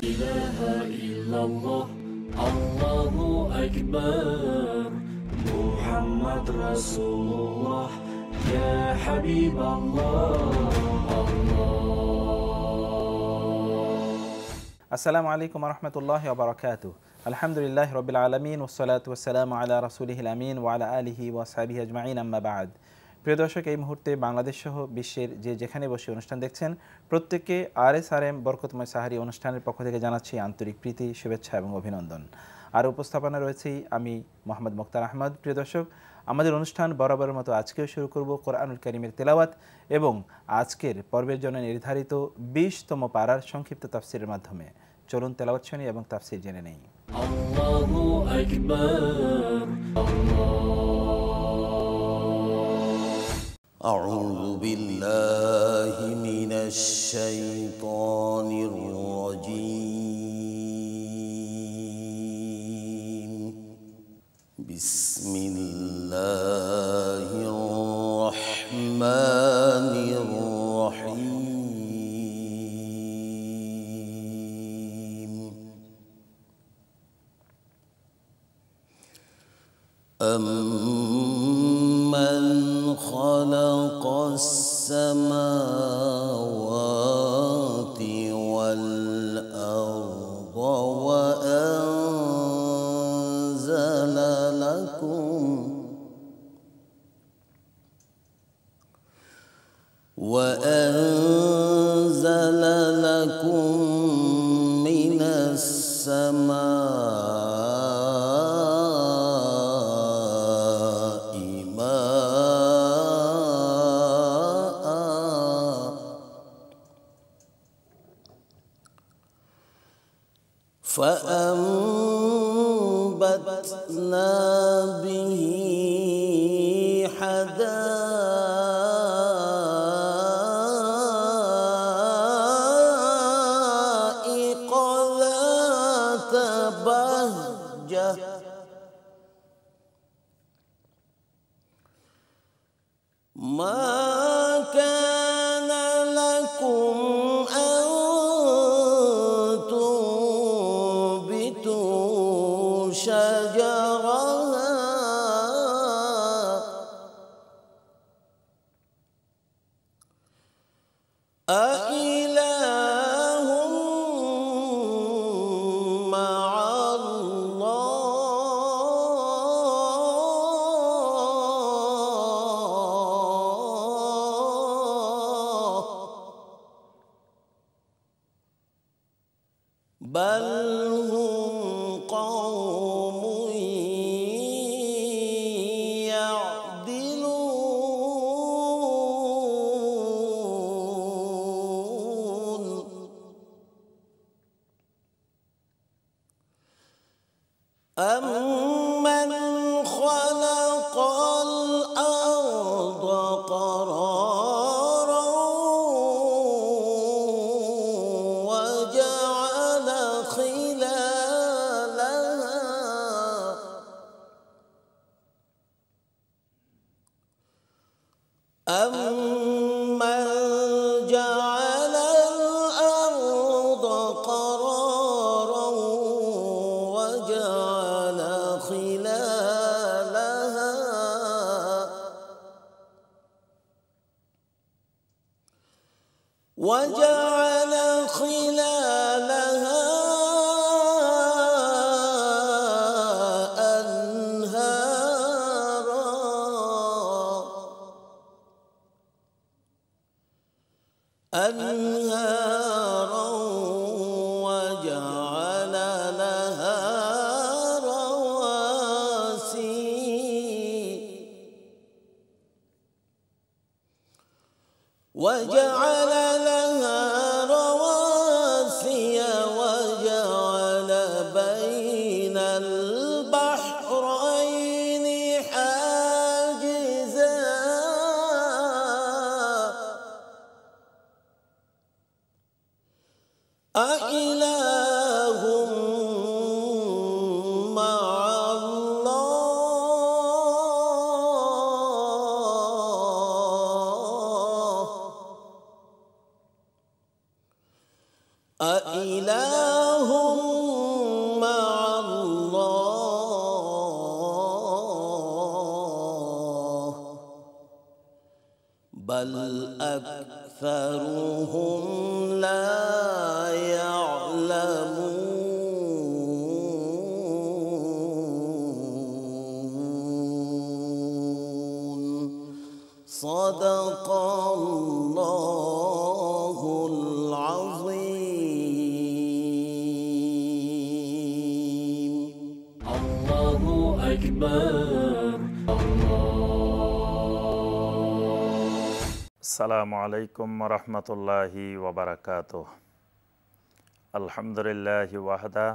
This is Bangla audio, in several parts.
ইলাহা ইল্লাল্লাহ আল্লাহু আকবার মুহাম্মদ রাসূলুল্লাহ ইয়া হাবিবাল্লাহ আসসালামু আলাইকুম ওয়া রাহমাতুল্লাহি ওয়া বারাকাতুহু আলহামদুলিল্লাহি রাব্বিল আলামিন ওয়াসসালাতু ওয়াসসালামু আলা রাসূলিহিল আমিন ওয়া আলা আলিহি ওয়া সাহবিহি আজমাইন আম্মা বা'দ। প্রিয় দর্শক, এই মুহূর্তে বাংলাদেশ সহ বিশ্বের যেখানে বসে অনুষ্ঠান দেখছেন প্রত্যেককে RSRM বরকতময় সাহারি অনুষ্ঠানের পক্ষ থেকে জানাচ্ছি আন্তরিক প্রীতি, শুভেচ্ছা এবং অভিনন্দন। আর উপস্থাপনা রয়েছে আমি মোহাম্মদ মুক্তার আহমদ। প্রিয় দর্শক, আমাদের অনুষ্ঠান বরাবরের মতো আজকেও শুরু করব কোরআনুল কারীমের তেলাওয়াত এবং আজকের পর্বের জন্য নির্ধারিত 20তম পারার সংক্ষিপ্ত তাফসিরের মাধ্যমে। চলুন তেলাওয়াত শুনি এবং তাফসির জেনে নেই। আল্লাহু আকবার أعوذ بالله من الشيطان الرجيم بسم الله الرحمن الرحيم أمن خلق السماوات والأرض وأنزل لكم من السماء ماء فأنبتنا به حدائق ذات بهجة ما كان لكم أن تنبتوا شجرها أإله مع الله بل هم قوم يعدلون أمن خلق الأرض قرارا وجعل أمن جعل الأرض قرارا وجعل خلالها أنهارا وجعل لها رواسي وجعل بين البحرين حاجزا أإله مع الله أإله مع الله بل أكثرهم لا يعلمون صدق الله العظيم الله أكبر আসসালামু আলাইকুম রহমতুল্লাহি ওয়াবারাকাতুহ। আলহামদুলিল্লাহি ওয়াহদা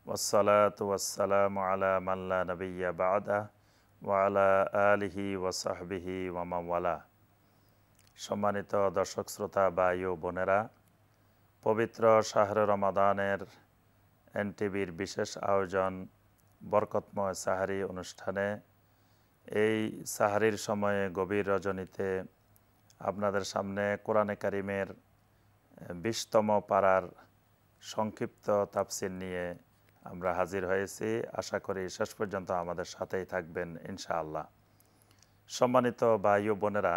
ওয়াসসালাতু ওয়াসসালামু আলা মান লা নাবিয়্যা বা'দা ওয়া আলা আলিহি ওয়া সাহবিহি ওয়া মান ওয়ালা। সম্মানিত দর্শক শ্রোতা ভাই ও বোনেরা, পবিত্র শাহরে রমাদানের এনটিভির বিশেষ আয়োজন বরকতময় সাহারি অনুষ্ঠানে এই সাহারির সময়ে গভীর রজনীতে আপনাদের সামনে কোরআনে কারিমের ২০তম পারার সংক্ষিপ্ত তাফসির নিয়ে আমরা হাজির হয়েছি। আশা করি শেষ পর্যন্ত আমাদের সাথেই থাকবেন ইনশাআল্লাহ। সম্মানিত ভাই ও বোনেরা,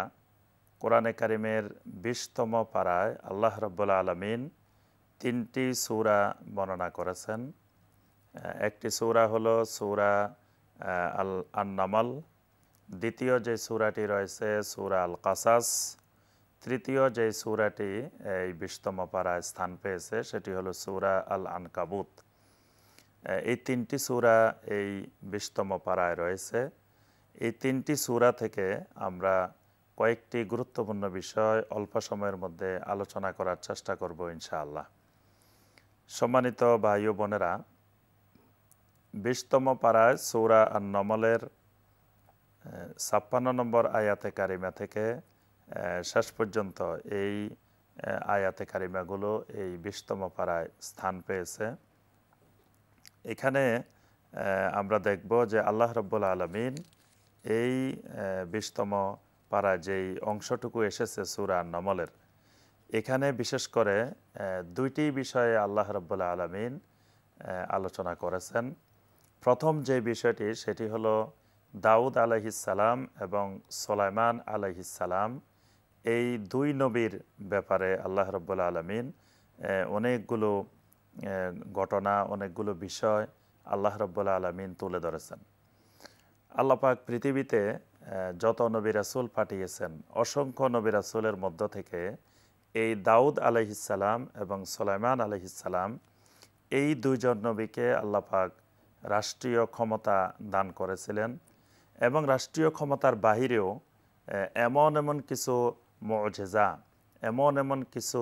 কোরআনে কারিমের ২০তম পারায় আল্লাহ রাব্বুল আলামিন ৩টি সূরা বর্ণনা করেছেন। একটি সূরা হলো সূরা আন-নামল, দ্বিতীয় যে সূরাটি রয়েছে সূরা আল কাসাস, তৃতীয় যে সূরাটি এই ২০তম পারায় স্থান পেয়েছে সেটি হলো সূরা আল আনকাবুত। এই ৩টি সূরা এই ২০তম পারায় রয়েছে। এই ৩টি সূরা থেকে আমরা কয়েকটি গুরুত্বপূর্ণ বিষয় অল্প সময়ের মধ্যে আলোচনা করার চেষ্টা করব ইনশাআল্লাহ। সম্মানিত ভাই ও বোনেরা, ২০তম পারায় সূরা আন-নামলের ৫৬ নম্বর আয়াতে কারিমা থেকে শেষ পর্যন্ত এই আয়াতে কারিমাগুলো এই ২০তম পারায় স্থান পেয়েছে। এখানে আমরা দেখব যে আল্লাহ রাব্বুল আলামিন এই ২০তম পারায় যেই অংশটুকু এসেছে সূরা আন-নামলের, এখানে বিশেষ করে দুইটি বিষয়ে আল্লাহ রাব্বুল আলামিন আলোচনা করেছেন। প্রথম যে বিষয়টি সেটি হলো দাউদ আলাইহিসসালাম এবং সুলাইমান আলাইহিসসালাম, এই দুই নবীর ব্যাপারে আল্লাহ রাব্বুল আলামিন অনেকগুলো ঘটনা, অনেকগুলো বিষয় আল্লাহ রাব্বুল আলামিন তুলে ধরেছেন। আল্লাহ পাক পৃথিবীতে যত নবী রাসূল পাঠিয়েছেন, অসংখ্য নবী রাসূলের মধ্য থেকে এই দাউদ আলাইহিসসালাম এবং সুলাইমান আলাইহিসসালাম, এই দুইজন নবীকে আল্লাহ পাক রাষ্ট্রীয় ক্ষমতা দান করেছিলেন এবং রাষ্ট্রীয় ক্ষমতার বাহিরেও এমন কিছু মুআজিজা, এমন কিছু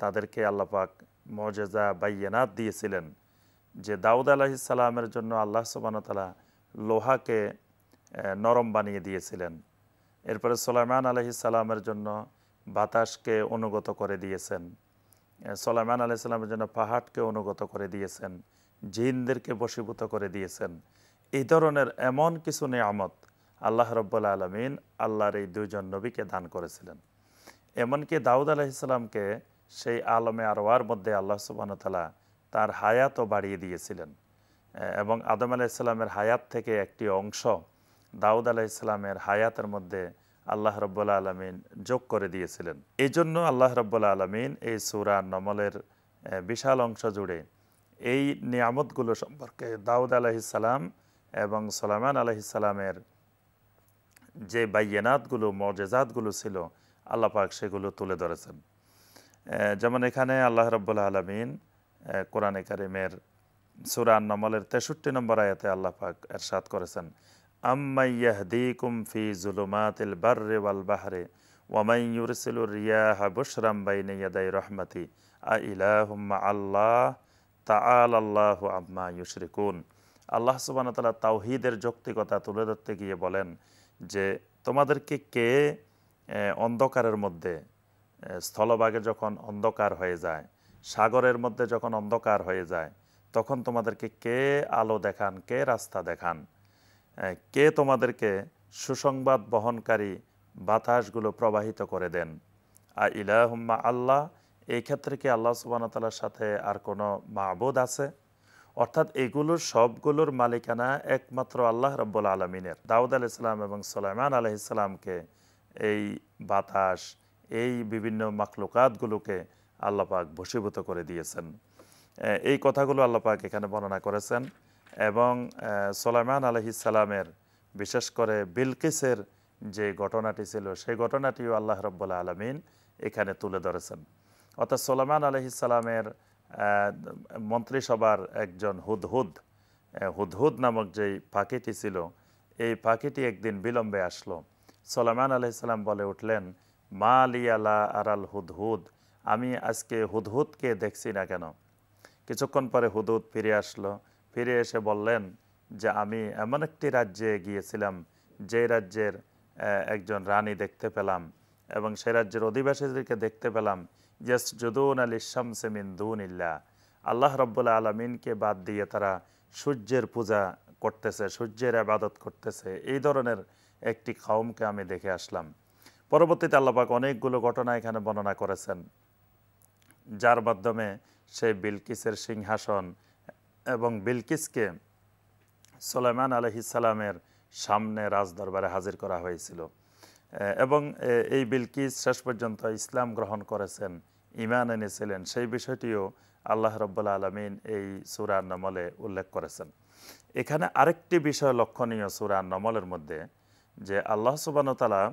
তাদেরকে আল্লাহ পাক মুআজিজা বাইয়িনাত দিয়েছিলেন যে দাউদ আলাইহিস সালামের জন্য আল্লাহ সুবহানাহু ওয়া তাআলা লোহাকে নরম বানিয়ে দিয়েছিলেন। এরপরে সুলাইমান আলাইহিস সালামের জন্য বাতাসকে অনুগত করে দিয়েছেন। সুলাইমান আলাইহিস সালামের জন্য পাহাড়কে অনুগত করে দিয়েছেন, জিনদেরকে বশীভূত করে দিয়েছেন। এই ধরনের এমন কিছু নিয়ামত আল্লাহ রাব্বুল আলামিন আল্লাহর এই দুইজন নবীকে দান করেছিলেন। এমনকি দাউদ আলাইহিস সালামকে সেই আলমে আরওয়ার মধ্যে আল্লাহ সুবহানাহু ওয়া তাআলা তার হায়াতও বাড়িয়ে দিয়েছিলেন এবং আদম আলাইহিস সালামের হায়াত থেকে একটি অংশ দাউদ আলাইহিস সালামের হায়াতের মধ্যে আল্লাহ রাব্বুল আলামিন যোগ করে দিয়েছিলেন। এই জন্য আল্লাহ রাব্বুল আলামিন এই সূরা আন-নামলের বিশাল অংশ জুড়ে এই নিয়ামতগুলো সম্পর্কে, দাউদ আলাইহিস সালাম এবং সুলাইমান আলাইহিস সালামের যে বাইয়িনাতগুলো, মুআজিজাতগুলো ছিল, আল্লাহ পাক সেগুলো তুলে ধরেছেন। যেমন এখানে আল্লাহ রাব্বুল আলামিন কোরআনে কারিমের সূরা আন-নামলের ৬৩ নম্বর আয়াতে আল্লাহ পাক ইরশাদ করেছেন, আম্মাই ইয়াহদিকুম ফি যুলুমাতিল বাররি ওয়াল বাহরি ওয়া মান ইউরসিলুর রিয়াহা বুশরাম বাইনা ইয়াদাই রাহমাতি আ ইলাহুম মা'আল্লাহ তাআলাল্লাহু আম্মা ইউশরিকুন। আল্লাহ সুবহানাহু ওয়া তাআলা তাওহীদের যৌক্তিকতা তুলে ধরতে গিয়ে বলেন যে তোমাদেরকে কে অন্ধকারের মধ্যে, স্থলভাগে যখন অন্ধকার হয়ে যায়, সাগরের মধ্যে যখন অন্ধকার হয়ে যায়, তখন তোমাদেরকে কে আলো দেখান, কে রাস্তা দেখান, কে তোমাদেরকে সুসংবাদ বহনকারী বাতাসগুলো প্রবাহিত করে দেন। ইলাহুম্মা আল্লাহ, এই ক্ষেত্রে কি আল্লাহ সুবহানাহু ওয়া তাআলার সাথে আর কোনো মাবুদ আছে? অর্থাৎ এগুলোর সবগুলোর মালিকানা একমাত্র আল্লাহ রাব্বুল আলামিনের। দাউদ আলাইহিস সালাম এবং সুলাইমান আলাইহিস সালামকে এই বাতাস, এই বিভিন্ন মাখলুকাতগুলোকে আল্লাহ পাক বশীভূত করে দিয়েছেন। এই কথাগুলো আল্লাহ পাক এখানে বর্ণনা করেছেন। এবং সুলাইমান আলাইহিস সালামের বিশেষ করে বিলকিসের যে ঘটনাটি ছিল সেই ঘটনাটিও আল্লাহ রাব্বুল আলামিন এখানে তুলে ধরেছেন। অর্থাৎ সুলাইমান আলাইহিস সালামের মন্ত্রিসভার একজন হুদহুদ নামক যেই পাখিটি ছিল, এই পাখিটি একদিন বিলম্বে আসলো। সুলাইমান আলাইহিস সালাম বলে উঠলেন, মা লিয়া লা আরাল হুদহুদ, আমি আজকে হুদহুদকে দেখছি না কেন? কিছুক্ষণ পরে হুদহুদ ফিরে আসলো। ফিরে এসে বললেন যে আমি এমন একটি রাজ্যে গিয়েছিলাম যে রাজ্যের একজন রানী দেখতে পেলাম এবং সে রাজ্যের অধিবাসীদেরকে দেখতে পেলাম ইয়াসজুদুনা লিশ-শামসি মিন দুনিল্লাহ, আল্লাহ রাব্বুল আলামিনকে বাদ দিয়ে তারা সূর্যের পূজা করতেছে, সূর্যের ইবাদত করতেছে। এই ধরনের একটি কওমকে আমি দেখে আসলাম। পরবর্তীতে আল্লাহ পাক অনেকগুলো ঘটনা এখানে বর্ণনা করেছেন, যার মাধ্যমে সেই বিলকিসের সিংহাসন এবং বিলকিসকে সুলাইমান আলাইহিস সালামের সামনে রাজদরবারে হাজির করা হয়েছিল। এবং এই বিলকিস শেষ পর্যন্ত ইসলাম গ্রহণ করেছেন, ঈমান এনেছিলেন, সেই বিষয়টিও আল্লাহ রাব্বুল আলামিন এই সূরা আন-নামলে উল্লেখ করেছেন। এখানে আরেকটি বিষয় লক্ষণীয় সূরা আন-নামলের মধ্যে, যে আল্লাহ সুবহানাহু ওয়া তাআলা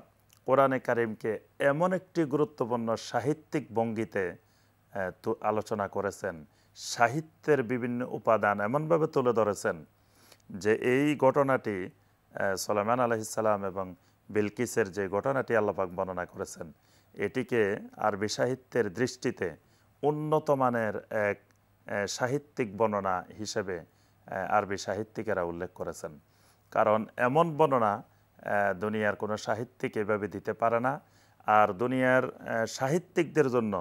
কোরআনে কারিমকে এমন একটি গুরুত্বপূর্ণ সাহিত্যিক ভঙ্গিতে আলোচনা করেছেন, সাহিত্যের বিভিন্ন উপাদান এমনভাবে তুলে ধরেছেন যে এই ঘটনাটি সুলাইমান আলাইহিস সালাম এবং বিলকিসের যে ঘটনাটি আল্লাহ পাক বর্ণনা করেছেন, এটিকে আরবি সাহিত্যের দৃষ্টিতে উন্নত মানের এক সাহিত্যিক বর্ণনা হিসেবে আরবি সাহিত্যিকেরা উল্লেখ করেছেন। কারণ এমন বর্ণনা দুনিয়ার কোনো সাহিত্যিক এভাবে দিতে পারে না। আর দুনিয়ার সাহিত্যিকদের জন্য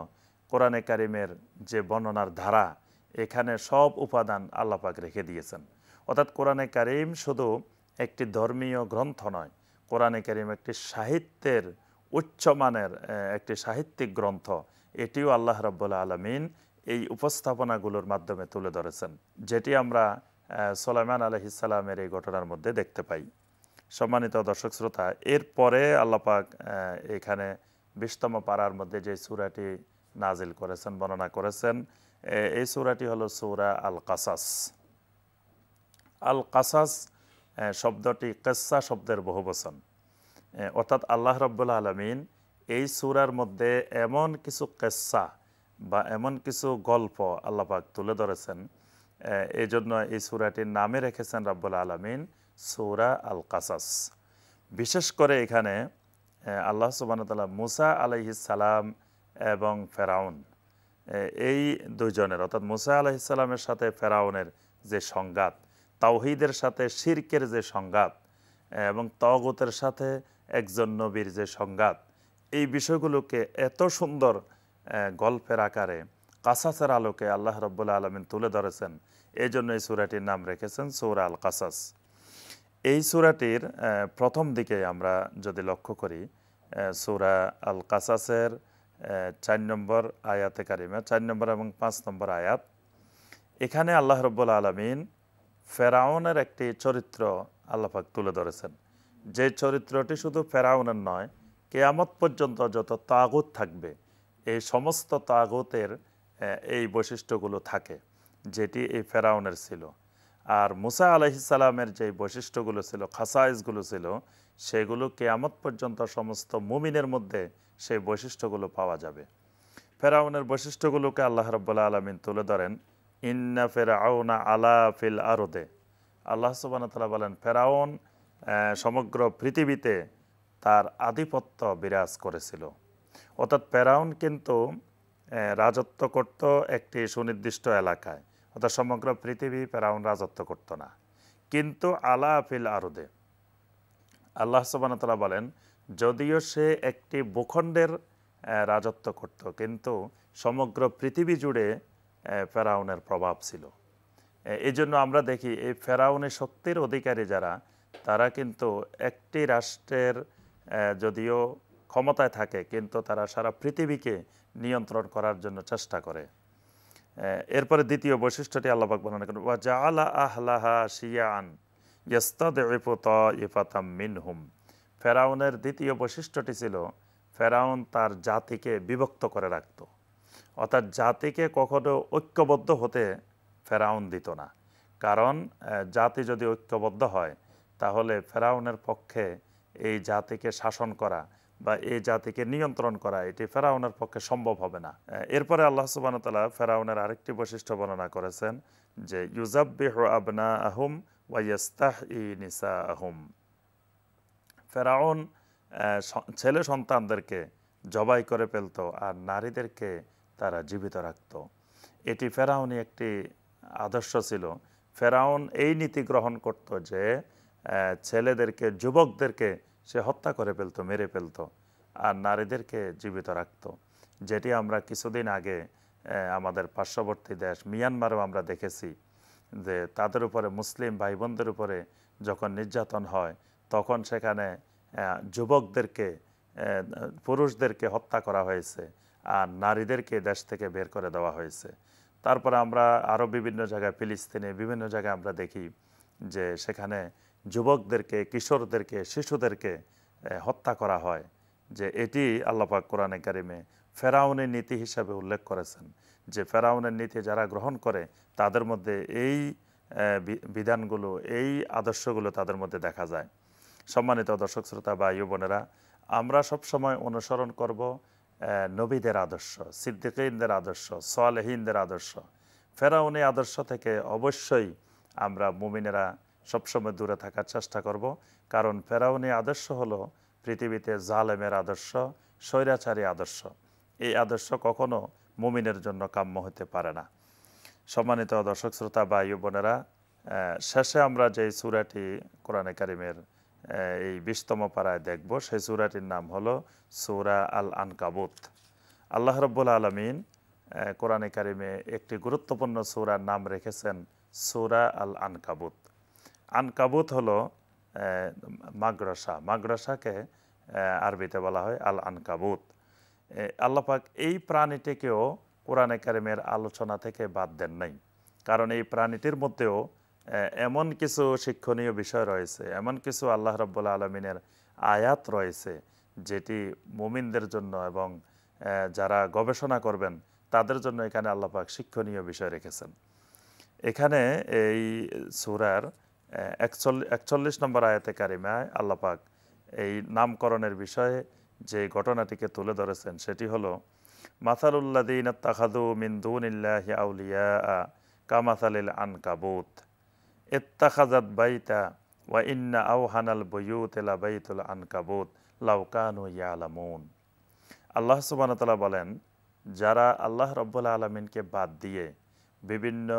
কোরআনে কারিমের যে বর্ণনার ধারা, এখানে সব উপাদান আল্লাহ পাক রেখে দিয়েছেন। অর্থাৎ কোরআনে কারিম শুধু একটি ধর্মীয় গ্রন্থ নয়, কোরআনে কারিম একটি সাহিত্যের উচ্চমানের একটি সাহিত্যিক গ্রন্থ। এটিও আল্লাহ রাব্বুল আলামিন এই উপস্থাপনাগুলোর মাধ্যমে তুলে ধরেছেন, যেটি আমরা সুলাইমান আলাইহিস সালামের এই ঘটনার মধ্যে দেখতে পাই। সম্মানিত দর্শক শ্রোতা, এরপরে আল্লাহ পাক এখানে 20তম পারার মধ্যে যে সূরাটি নাজিল করেছেন, বর্ণনা করেছেন, এই সূরাটি হলো সূরা আল কাসাস। আল কাসাস শব্দটি কিসসা শব্দের বহুবচন। অর্থাৎ আল্লাহ রাব্বুল আলামিন এই সূরার মধ্যে এমন কিছু কিসসা বা এমন কিছু গল্প আল্লাহ পাক তুলে ধরেছেন, এই জন্য এই সূরাটির নামে রেখেছেন রাব্বুল আলামিন সূরা আল কাসাস। বিশেষ করে এখানে আল্লাহ সুবহানাহু ওয়া তাআলা মুসা আলাইহিস সালাম এবং ফেরাউন, এই দুইজনের অর্থাৎ মুসা আলাইহিস সালামের সাথে ফেরাউনের যে সংঘাত, তাওহীদের সাথে শিরকের যে সংঘাত এবং তাগুতের সাথে একজন নবীর যে সংঘাত, এই বিষয়গুলোকে এত সুন্দর গল্পের আকারে কাসাসের আলোকে আল্লাহ রাব্বুল আলামিন তুলে ধরেছেন। এই জন্য এই সূরাটির নাম রেখেছেন সূরা আল কাসাস। এই সূরাটির প্রথম দিকে আমরা যদি লক্ষ্য করি, সূরা আল কাসাসের 4 নম্বর আয়াতে কারিমা, 4 নম্বর এবং 5 নম্বর আয়াত, এখানে আল্লাহ রাব্বুল আলামিন ফেরাউনের একটি চরিত্র আল্লাহ পাক তুলে ধরেছেন, যে চরিত্রটি শুধু ফেরাউনের নয়, কিয়ামত পর্যন্ত যত তাগুত থাকবে এই সমস্ত তাগুতের এই বৈশিষ্ট্যগুলো থাকে, যেটি এই ফেরাউনের ছিল। আর মুসা আলাইহিস সালামের যে বৈশিষ্ট্যগুলো ছিল, খাসাইসগুলো ছিল, সেগুলো কিয়ামত পর্যন্ত সমস্ত মুমিনের মধ্যে সেই বৈশিষ্ট্যগুলো পাওয়া যাবে। ফেরাউনের বৈশিষ্ট্যগুলোকে আল্লাহ রাব্বুল আলামিন তুলে ধরেন, ইন্না ফিরআউনা আলা ফিল আরদে। আল্লাহ সুবহানাহু ওয়া তাআলা বলেন, ফেরাউন সমগ্র পৃথিবীতে তার আধিপত্য বিরাজ করেছিল। অর্থাৎ ফেরাউন কিন্তু রাজত্ব করত একটি সুনির্দিষ্ট এলাকায়, অর্থাৎ সমগ্র পৃথিবী ফেরাউন রাজত্ব করত না, কিন্তু আলা ফিল আরদে আল্লাহ সুবহানাহু ওয়া তাআলা বলেন, যদিও সে একটি ভূখণ্ডের রাজত্ব করত, কিন্তু সমগ্র পৃথিবী জুড়ে ফেরাউনের প্রভাব ছিল। এই জন্য আমরা দেখি এই ফেরাউনের শক্তির অধিকারী যারা, তারা কিন্তু একটি রাষ্ট্রের যদিও ক্ষমতায় থাকে, কিন্তু তারা সারা পৃথিবীকে নিয়ন্ত্রণ করার জন্য চেষ্টা করে। এরপরে দ্বিতীয় বৈশিষ্ট্যটি আল্লাহ পাক বর্ণনা করেন, ওয়া জাআলা আহলাহা শিয়াআন ইয়াস্তাদঈফু তাইফাতাম মিনহুম। ফেরাউনের দ্বিতীয় বৈশিষ্ট্যটি ছিল ফেরাউন তার জাতিকে বিভক্ত করে রাখত, অর্থাৎ জাতিকে কখনো ঐক্যবদ্ধ হতে ফেরাউন দিত না। কারণ জাতি যদি ঐক্যবদ্ধ হয় তাহলে ফেরাউনের পক্ষে এই জাতিকে শাসন করা বা এই জাতিকে নিয়ন্ত্রণ করা এটি ফেরাউনের পক্ষে সম্ভব হবে না। এরপরে আল্লাহ সুবহানাহু ওয়া তাআলা ফেরাউনের আরেকটি বৈশিষ্ট্য বর্ণনা করেছেন যে ইউযাব্বিহু আবনাআহুম ওয়া ইয়াস্তাহয়ী নিসাআহুম। ফেরাউন ছেলে সন্তানদেরকে জবাই করে ফেলত আর নারীদেরকে তারা জীবিত রাখত। এটি ফেরাউনি একটি আদর্শ ছিল। ফেরাউন এই নীতি গ্রহণ করত যে ছেলেদেরকে, যুবকদেরকে সে হত্যা করে ফেলত, মেরে ফেলত, আর নারীদেরকে জীবিত রাখত। যেটি আমরা কিছুদিন আগে আমাদের পার্শ্ববর্তী দেশ মিয়ানমারেও আমরা দেখেছি যে তাদের উপরে, মুসলিম ভাই বোনদের উপরে যখন নির্যাতন হয় তখন সেখানে যুবকদেরকে, পুরুষদেরকে হত্যা করা হয়েছে আর নারীদেরকে দেশ থেকে বের করে দেওয়া হয়েছে। তারপরে আমরা আরও বিভিন্ন জায়গায়, ফিলিস্তিনে বিভিন্ন জায়গায় আমরা দেখি যে সেখানে যুবকদেরকে, কিশোরদেরকে, শিশুদেরকে হত্যা করা হয়। যে এটি আল্লাহ পাক কোরআনে কারিমে ফেরাউনের নীতি হিসাবে উল্লেখ করেছেন যে ফেরাউনের নীতি যারা গ্রহণ করে তাদের মধ্যে এই বিধানগুলো, এই আদর্শগুলো তাদের মধ্যে দেখা যায়। সম্মানিত দর্শক শ্রোতা বা ইউ বোনেরা, আমরা সবসময় অনুসরণ করব নবীদের আদর্শ, সিদ্দিকীনদের আদর্শ, সালেহীনদের আদর্শ। ফেরাউনি আদর্শ থেকে অবশ্যই আমরা মুমিনেরা সবসময় দূরে থাকার চেষ্টা করব। কারণ ফেরাউনি আদর্শ হলো পৃথিবীতে জালেমের আদর্শ, স্বৈরাচারী আদর্শ। এই আদর্শ কখনো মুমিনের জন্য কাম্য হতে পারে না। সম্মানিত দর্শক শ্রোতা বা ইউ বোনেরা, শেষে আমরা যে সূরাটি কোরআনে কারিমের এই 20তম পারায় দেখব, সেই সূরাটির নাম হলো সূরা আল আনকাবুত। আল্লাহ রাব্বুল আলামিন কোরআনে কারিমে একটি গুরুত্বপূর্ণ সূরার নাম রেখেছেন সূরা আল আনকাবুত। আনকাবুত হলো মাগরাসা, মাগরাসাকে আরবিতে বলা হয় আল আনকাবুত। আল্লাহ পাক এই প্রাণীটিকেও কোরআনে কারিমের আলোচনা থেকে বাদ দেন নাই। কারণ এই প্রাণীটির মধ্যেও এমন কিছু শিক্ষণীয় বিষয় রয়েছে, এমন কিছু আল্লাহ রাব্বুল আলামিনের আয়াত রয়েছে যেটি মুমিনদের জন্য এবং যারা গবেষণা করবেন তাদের জন্য এখানে আল্লাহ পাক শিক্ষণীয় বিষয় রেখেছেন। এখানে এই সূরার 41 নম্বর আয়াতে কারিমায় আল্লাহ পাক এই নামকরণের বিষয়ে যে ঘটনাটিকে তুলে ধরেছেন সেটি হলো মাসালুল্লাযীনা ইত্তাখাযু মিন দুনিল্লাহি আউলিয়া কামাসালিল আনকাবুত ইত্তাখাযাত বাইতা ওয়া ইন্না আওহানাল বুয়ুতি লাবাইতুল আনকাবুত লাউ কানু ইয়ালামুন। আল্লাহ সুবহানাহু ওয়া তাআলা বলেন, যারা আল্লাহ রাব্বুল আলামিনকে বাদ দিয়ে বিভিন্ন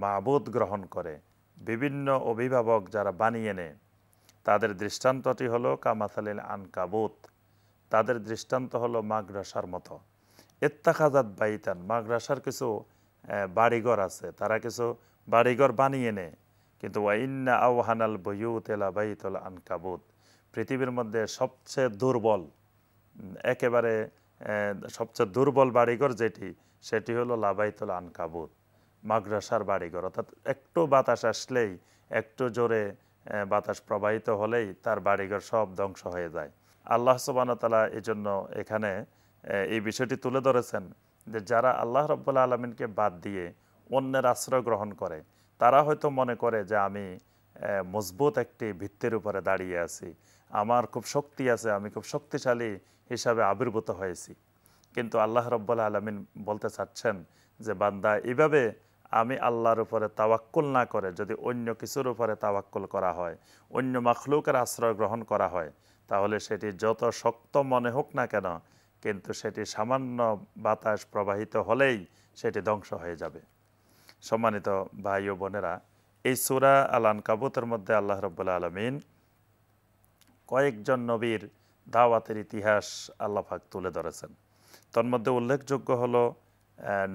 মাবুদ গ্রহণ করে, বিভিন্ন অভিভাবক যারা বানিয়ে নেয়, তাদের দৃষ্টান্তটি হলো কামাসালিল আনকাবুত, তাদের দৃষ্টান্ত হলো মাগরাসার মতো। ইত্তাখাযাত বাইতান, মাগরাসার কিছু বাড়িঘর আছে, তারা কিছু বাড়িঘর বানিয়ে নেয়, কিন্তু ওয়া ইন্না আওহানাল বুয়ুতি লাবাইতুল আনকাবুত, পৃথিবীর মধ্যে সবচেয়ে দুর্বল, একেবারে সবচেয়ে দুর্বল বাড়িঘর যেটি, সেটি হলো লাবাইতুল আনকাবুত, মাগরাসার বাড়িঘর। অর্থাৎ একটু বাতাস আসলেই, একটু জোরে বাতাস প্রবাহিত হলেই তার বাড়িঘর সব ধ্বংস হয়ে যায়। আল্লাহ সুবহানাহু ওয়া তাআলা এই জন্য এখানে এই বিষয়টি তুলে ধরেছেন যে যারা আল্লাহ রাব্বুল আলামিনকে বাদ দিয়ে অন্যের আশ্রয় গ্রহণ করে, তারা হয়তো মনে করে যে আমি মজবুত একটি ভিত্তির উপরে দাঁড়িয়ে আছি, আমার খুব শক্তি আছে, আমি খুব শক্তিশালী হিসাবে আবির্ভূত হয়েছি। কিন্তু আল্লাহ রাব্বুল আলামিন বলতে চাচ্ছেন যে বান্দা, এইভাবে আমি আল্লাহর উপরে তাওয়াক্কুল না করে যদি অন্য কিছুর উপরে তাওয়াক্কুল করা হয়, অন্য মাখলুকের আশ্রয় গ্রহণ করা হয়, তাহলে সেটি যত শক্ত মনে হোক না কেন, কিন্তু সেটি সামান্য বাতাস প্রবাহিত হলেই সেটি ধ্বংস হয়ে যাবে। সম্মানিত ভাই ও বোনেরা, এই সূরা আল আনকাবুতের মধ্যে আল্লাহ রাব্বুল আলামিন কয়েকজন নবীর দাওয়াতের ইতিহাস আল্লাহ পাক তুলে ধরেছেন। তন্মধ্যে উল্লেখযোগ্য হলো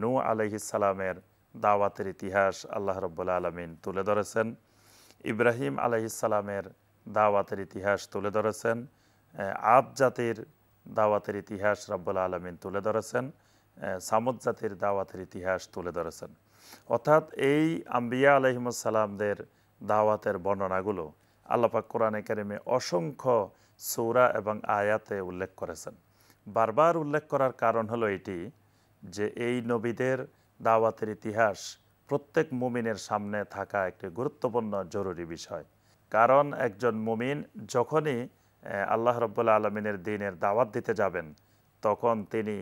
নূহ আলাইহিস সালামের দাওয়াতের ইতিহাস আল্লাহ রাব্বুল আলামিন তুলে ধরেছেন। ইব্রাহিম আলাইহিস সালামের দাওয়াতের ইতিহাস তুলে ধরেছেন। আদ জাতির দাওয়াতের ইতিহাস রব্বুল আলামিন তুলে ধরেছেন, সামুদ জাতির দাওয়াতের ইতিহাস তুলে ধরেছেন। অর্থাৎ এই আম্বিয়া আলাইহিমুস সালামদের দাওয়াতের বর্ণনাগুলো আল্লাহ পাক কোরআনে কারিমে অসংখ্য সূরা এবং আয়াতে উল্লেখ করেছেন। বারবার উল্লেখ করার কারণ হলো এটি যে এই নবীদের দাওয়াতের ইতিহাস প্রত্যেক মুমিনের সামনে থাকা একটি গুরুত্বপূর্ণ জরুরি বিষয়। কারণ একজন মুমিন যখনই আল্লাহ রাব্বুল আলামিনের দ্বীনের দাওয়াত দিতে যাবেন, তখন তিনি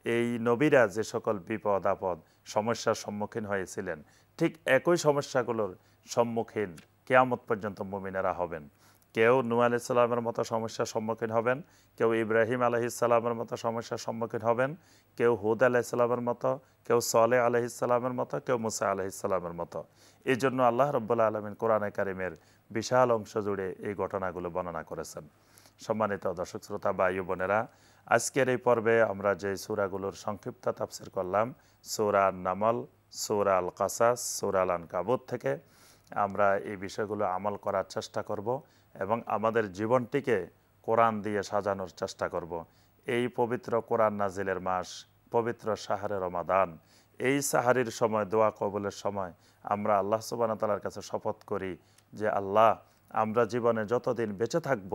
এই নবীরা যে সকল বিপদ আপদ সমস্যার সম্মুখীন হয়েছিলেন, ঠিক একই সমস্যাগুলোর সম্মুখীন কিয়ামত পর্যন্ত মুমিনেরা হবেন। কেউ নূহ আলাইহিস সালামের মতো সমস্যার সম্মুখীন হবেন, কেউ ইব্রাহিম আলাইহিস সালামের মতো সমস্যার সম্মুখীন হবেন, কেউ হুদ আলাইহিস সালামের মতো, কেউ সালেহ আলাইহিস সালামের মতো, কেউ মুসা আলাইহিস সালামের মতো। এই জন্য আল্লাহ রাব্বুল আলামিন কোরআনে কারিমের বিশাল অংশ জুড়ে এই ঘটনাগুলো বর্ণনা করেছেন। সম্মানিত দর্শক শ্রোতা ভাই ও বোনেরা, আজকের এই পর্বে আমরা যে সূরাগুলোর সংক্ষিপ্ত তাফসীর করলাম, সূরা নামল, সূরা আল কাসাস, সূরা আল আনকাবুত থেকে আমরা এই বিষয়গুলো আমল করার চেষ্টা করব এবং আমাদের জীবনটিকে কোরআন দিয়ে সাজানোর চেষ্টা করব। এই পবিত্র কোরআন নাজিলের মাস, পবিত্র শাহরে রমাদান, এই সাহারির সময়, দোয়া কবুলের সময় আমরা আল্লাহ সুবহানাহু ওয়া তাআলার কাছে শপথ করি যে আল্লাহ, আমরা জীবনে যতদিন বেঁচে থাকব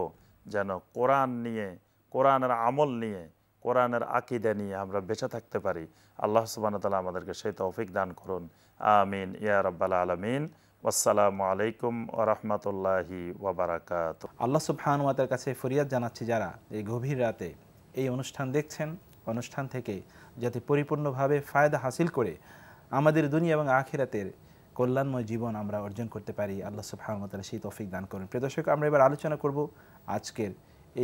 যেন কোরআন নিয়ে, কোরআনের আমল নিয়ে, কোরআনের আকীদা নিয়ে আমরা বেঁচে থাকতে পারি। আল্লাহ সুবহানাহু ওয়া তাআলা আমাদেরকে সেই তৌফিক দান করুন। আমিন ইয়া রাব্বাল আলামিন। আসসালামু আলাইকুম ওয়া রাহমাতুল্লাহি ওয়া বারাকাতুহু। আল্লাহ সুবহানাহু ওয়া তাআলার কাছে ফরিয়াদ জানাচ্ছি, যারা এই গভীর রাতে এই অনুষ্ঠান দেখছেন, অনুষ্ঠান থেকে যাতে পরিপূর্ণভাবে ফায়দা হাসিল করে আমাদের দুনিয়া এবং আখিরাতের কল্যাণময় জীবন আমরা অর্জন করতে পারি, আল্লাহ সুবহানাহু ওয়া তাআলা সেই তৌফিক দান করুন। প্রিয় দর্শক, আমরা এবার আলোচনা করব আজকের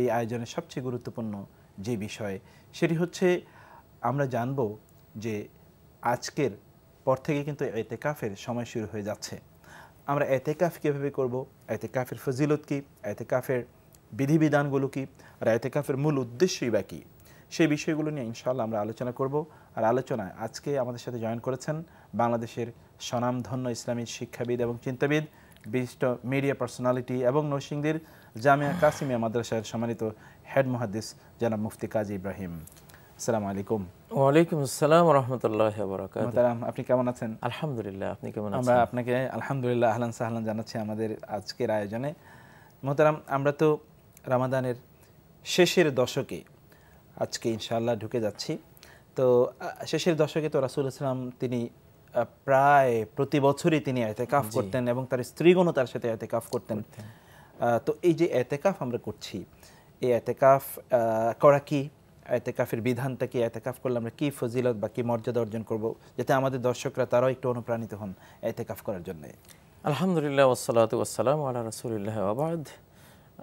এই আয়োজনের সবচেয়ে গুরুত্বপূর্ণ যে বিষয়, সেটি হচ্ছে আমরা জানব যে আজকের পর থেকে কিন্তু ইতিকাফের সময় শুরু হয়ে যাচ্ছে। আমরা ইতিকাফ কীভাবে করব, ইতিকাফের ফজিলত কী, ইতিকাফের বিধিবিধানগুলো কী, আর ইতিকাফের মূল উদ্দেশ্যই বা কী, সেই বিষয়গুলো নিয়ে ইনশাআল্লাহ আমরা আলোচনা করব। আর আলোচনায় আজকে আমাদের সাথে জয়েন করেছেন বাংলাদেশের স্বনামধন্য ইসলামী শিক্ষাবিদ এবং চিন্তাবিদ, বিশিষ্ট মিডিয়া পার্সোনালিটি এবং নরসিংদীর জামিয়া কাসিমিয়া মাদ্রাসার সম্মানিত হেড মুহাদ্দিস জনাব মুফতি কাজী ইব্রাহিম। আসসালামু আলাইকুম। ওয়ালাইকুম আসসালাম ওয়া রাহমাতুল্লাহি ওয়া বারাকাতুহু। মোহতারাম, আপনি কেমন আছেন? আলহামদুলিল্লাহ, আপনি কেমন আছেন? আমরা আপনাকে আলহামদুলিল্লাহ আহলান সাহলান জানাচ্ছি আমাদের আজকের আয়োজনে। মোহতারাম, আমরা তো রমাদানের শেষের দশকে আজকে ইনশাআল্লাহ ঢুকে যাচ্ছি। তো শেষের দশকে তো রাসূল ইসলাম তিনি প্রায় প্রতি বছরই তিনি ইতিকাফ করতেন এবং তার স্ত্রীগণও তার সাথে ইতিকাফ করতেন। তো এই যে ইতিকাফ আমরা করছি, এই ইতিকাফ করা কি, ইতিকাফের বিধানটা কি, ইতিকাফ করলে আমরা কি ফজিলত বা কি মর্যাদা অর্জন করব, যাতে আমাদের দর্শকরা তারাও একটু অনুপ্রাণিত হন ইতিকাফ করার জন্য। আলহামদুলিল্লাহ ওয়াসসালাতু ওয়াসসালামু আলা রাসূলিল্লাহ ওয়া বা'দ।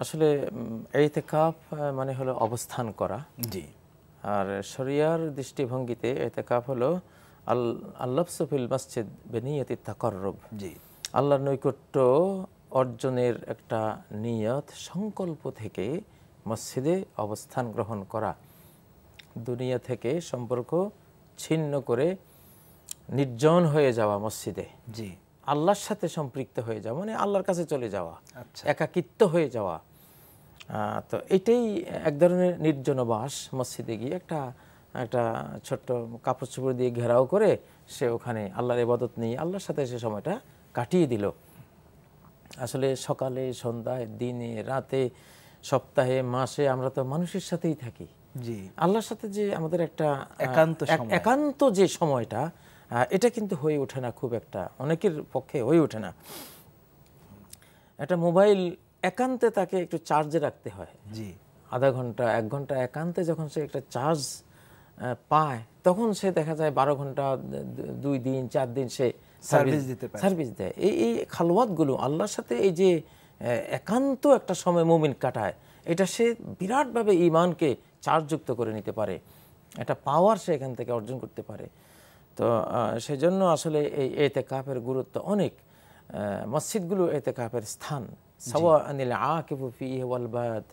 আসলে ইতিকাফ মানে হলো অবস্থান করা। জি। আর শরিয়ার দৃষ্টিভঙ্গিতে ইতিকাফ হলো আল-লাবসু ফিল মসজিদ বিনিয়াতিত তাকাররুব। জি। আল্লাহর নৈকট্য অর্জনের একটা নিয়ত, সংকল্প থেকে মসজিদে অবস্থান গ্রহণ করা, দুনিয়া থেকে সম্পর্ক ছিন্ন করে নির্জন হয়ে যাওয়া মসজিদে, জি, আল্লাহর সাথে সম্পৃক্ত হয়ে যাওয়া, মানে আল্লাহর কাছে চলে যাওয়া, একাকিত্ব হয়ে যাওয়া। তো এটাই এক ধরনের নির্জনবাস। মসজিদে গিয়ে একটা ছোট্ট কাপড় চোপড় দিয়ে ঘেরাও করে সে ওখানে আল্লাহর ইবাদত নিয়ে আল্লাহর সাথে সে সময়টা কাটিয়ে দিল। আসলে সকালে, সন্ধ্যায়, দিনে, রাতে, সপ্তাহে, মাসে আমরা তো মানুষের সাথেই থাকি। জি। আল্লাহর সাথে যে আমাদের একটা একান্ত যে সময়টা, এটা কিন্তু হয়ে ওঠে না খুব একটা, অনেকের পক্ষে হয়ে ওঠে না। একটা মোবাইল একান্তে তাকে একটু চার্জে রাখতে হয়। জি। আধা ঘন্টা, 1 ঘন্টা একান্তে যখন সে একটা চার্জ পায়, তখন সে দেখা যায় 12 ঘন্টা, 2 দিন, 4 দিন সে সার্ভিস দেয়। এই খালওয়াতগুলো আল্লাহর সাথে, এই যে একান্ত একটা সময় মুমিন কাটায়, এটা সে বিরাটভাবে ঈমানকে চার্জযুক্ত করে নিতে পারে, একটা পাওয়ার সে এখান থেকে অর্জন করতে পারে। তো সেজন্য আসলে এই ইতিকাফের গুরুত্ব অনেক। মসজিদগুলো ইতিকাফের স্থান। সাওয়াআনিল আকিফু ফীহি ওয়াল বাদ।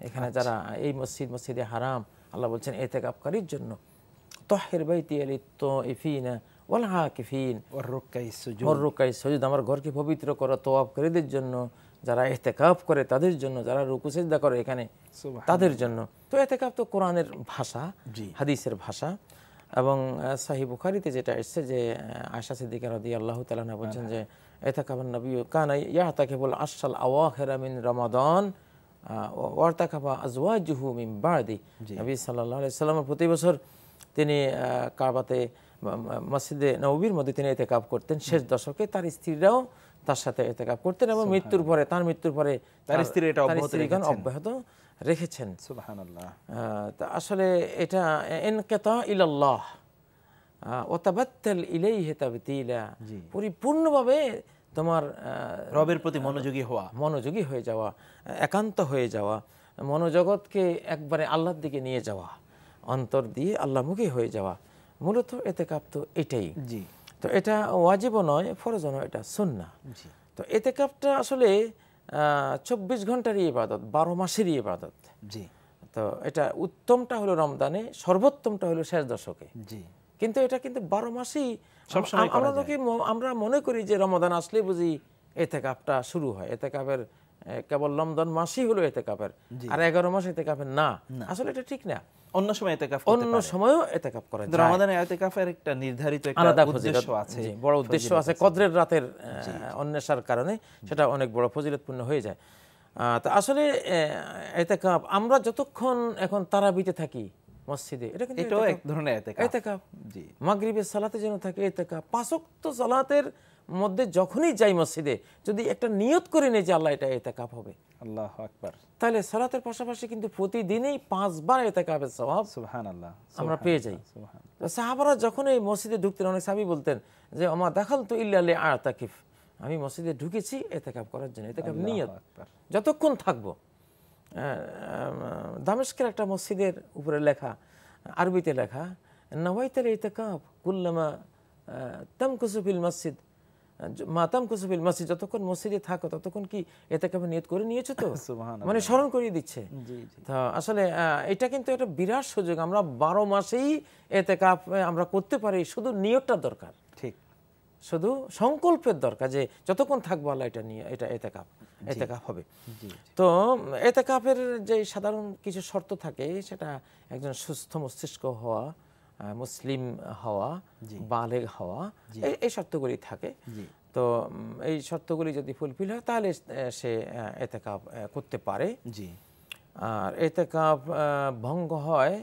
এখানে যারা এই মসজিদে হারাম, আল্লাহ বলছেন ইতিকাফকারীর জন্য, তাহির বাইতি লিত-তাইফিনা ওয়াল আকিফিন ওয়ার রুকাইস সুজুদ। আমার ঘরকে পবিত্র করো তওয়াফকারীদের জন্য, যারা ইতিকাফ করে তাদের জন্য, যারা রুকু সিজদা করে এখানে তাদের জন্য। তো ইতিকাফ তো কোরআনের ভাষা, হাদিসের ভাষা। এবং সহিহ বুখারীতে যেটা এসেছে যে আয়েশা সিদ্দিকা রাদিয়াল্লাহু তাআলা আনহা বলছেন যে ইতিকাফান নবী কানা ইয়াতাকিবুল আশরাল আওয়াখিরা মিন রমাদান ওয়া ইতিকাফা আজওয়াজুহু মিন বাদি। নবী সাল্লাল্লাহু আলাইহি সাল্লাম প্রতি বছর তিনি কাবাতে মসজিদে নববীর মধ্যে তিনি ইতিকাফ করতেন শেষ দশকে, তার স্ত্রীরাও তার সাথে ইতিকাফ করতেন এবং মৃত্যুর পরে, তার মৃত্যুর পরে তার স্ত্রী এটা অব্যাহত রেখেছেন। সুবহানাল্লাহ। তা আসলে এটা ইনকিতা ইলাল্লাহ ওয়া তাবাত্তাল ইলাইহি তাবতিলা, পরিপূর্ণভাবে তোমার রবের প্রতি মনোযোগী হয়ে যাওয়া, একান্ত হয়ে যাওয়া, মনোজগৎকে একবারে আল্লাহর দিকে নিয়ে যাওয়া, অন্তর দিয়ে আল্লাহমুখী হয়ে যাওয়া, মূলত ইতিকাফ তো এটাই। তো এটা ওয়াজিবও নয়, ফরজও নয়, এটা সুন্নাহ। তো ইতিকাফটা আসলে 24 ঘন্টারই ইবাদত, 12 মাসেরই ইবাদত। তো এটা উত্তমটা হলো রমজানে, সর্বোত্তমটা হলো শেষ দশকে। কিন্তু এটা কিন্তু 12 মাসেই আমরা মনে করি যে রমজান আসলে বুঝি ইতিকাফটা শুরু হয়। ইতিকাফের কেবল রমজান মাসই হলো ইতিকাফের, আর 11 মাস ইতিকাফের না। আসলে এটা ঠিক না। অন্য সময় ইতিকাফ অন্য সময়ও ইতিকাফ করা যায়। রমাদানে ইতিকাফের একটা নির্ধারিত একটা উদ্দেশ্য আছে, বড় উদ্দেশ্য আছে, কদরের রাতের অন্বেষার কারণে সেটা অনেক বড় ফজিলতপূর্ণ হয়ে যায়। তো আসলে ইতিকাফ আমরা যতক্ষণ এখন তারাবিতে থাকি মসজিদে, এটা কিন্তু এটাও এক ধরনের ইতিকাফ। মাগরিবের সালাতে যেন থাকে ইতিকাফ, 5 ওয়াক্ত সালাতের মধ্যে যখনই যাই মসজিদে যদি একটা নিয়ত করে নেই যে আল্লাহ এটা ইতিকাফ হবে, আল্লাহু আকবার, তাহলে সালাতের পাশাপাশি কিন্তু প্রতিদিনই 5 বার ইতিকাফের সওয়াব সুবহানাল্লাহ আমরা পেয়ে যাই। তো সাহাবারা যখন এই মসজিদে ঢুকতেন, অনেক সাহাবী বলতেন যে আমা দাখালতু ইল্লা লিআতাকিফ, আমি মসজিদে ঢুকেছি ইতিকাফ করার জন্য, ইতিকাফ নিয়ত যতক্ষণ থাকবো। দামেস্কের একটা মসজিদের উপরে লেখা, আরবিতে লেখা, নাওয়াইতাল ইতিকাফ কুল্লামা তামকুসু ফিল মসজিদ মা তামকুসু ফিল মসজিদ, যতক্ষণ মসজিদে থাকো ততক্ষণ কি ইতিকাফের নিয়ত করে নিয়েছো তো, মানে স্মরণ করিয়ে দিচ্ছে। তো আসলে এটা কিন্তু একটা বিরাট সুযোগ, আমরা 12 মাসেই ইতিকাফ আমরা করতে পারি, শুধু নিয়তটা দরকার, ঠিক শুধু সংকল্পের দরকার যে যতক্ষণ থাকবো আল্লাহ এটা নিয়ে এটা ইতিকাফ হবে। তো ইতিকাফের যে সাধারণ কিছু শর্ত থাকে, সেটা একজন সুস্থ মস্তিষ্ক হওয়া, মুসলিম হওয়া, বালেগ হওয়া, এই শর্তগুলি থাকে। তো এই শর্তগুলি যদি ফুলফিল হয় তাহলে সে ইতিকাফ করতে পারে। আর ইতিকাফ ভঙ্গ হয়